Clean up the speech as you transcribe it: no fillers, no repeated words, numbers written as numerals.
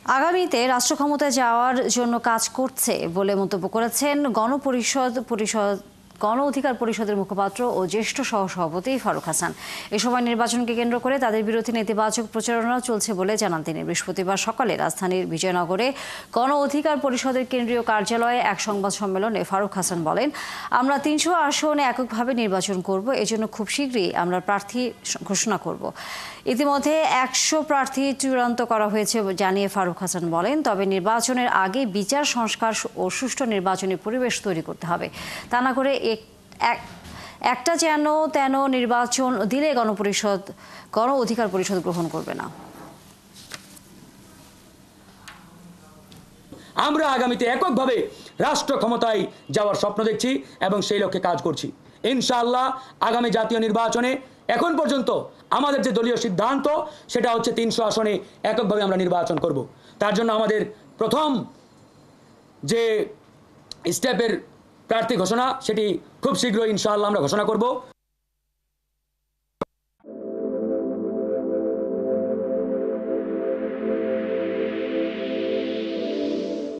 আগামীতে রাষ্ট্র ক্ষমতায় যাওয়ার জন্য কাজ করছে বলে মন্তব্য করেছেন গণ অধিকার পরিষদের মুখপাত্র ও জ্যেষ্ঠ সহসভাপতি ফারুক হাসান। এ সময় নির্বাচনকে কেন্দ্র করে তাদের বিরুদ্ধে নেতিবাচক প্রচারণা চলছে বলে জানান তিনি। বৃহস্পতিবার সকালে রাজধানীর বিজয়নগরে গণ অধিকার পরিষদের কেন্দ্রীয় কার্যালয়ে এক সংবাদ সম্মেলনে ফারুক হাসান বলেন, আমরা ৩০০ আসনে এককভাবে নির্বাচন করব, এজন্য খুব শীঘ্রই আমরা প্রার্থী ঘোষণা করব। ইতিমধ্যে ১০০ প্রার্থী চূড়ান্ত করা হয়েছে জানিয়ে ফারুক হাসান বলেন, তবে নির্বাচনের আগে বিচার সংস্কার ও সুষ্ঠু নির্বাচনী পরিবেশ তৈরি করতে হবে। তা না করে একটা যেন তেন নির্বাচন দিলে গণ অধিকার পরিষদ গ্রহণ করবে না। আমরা আগামীতে এককভাবে রাষ্ট্র ক্ষমতায় যাওয়ার স্বপ্ন দেখছি এবং সেই লক্ষ্যে কাজ করছি। ইনশাআল্লাহ আগামী জাতীয় নির্বাচনে এখন পর্যন্ত আমাদের যে দলীয় সিদ্ধান্ত সেটা হচ্ছে ৩০০ আসনে এককভাবে আমরা নির্বাচন করব। তার জন্য আমাদের প্রথম যে স্টেপের প্রার্থী ঘোষণা সেটি খুব শীঘ্রই ইনশাআল্লাহ আমরা ঘোষণা করব।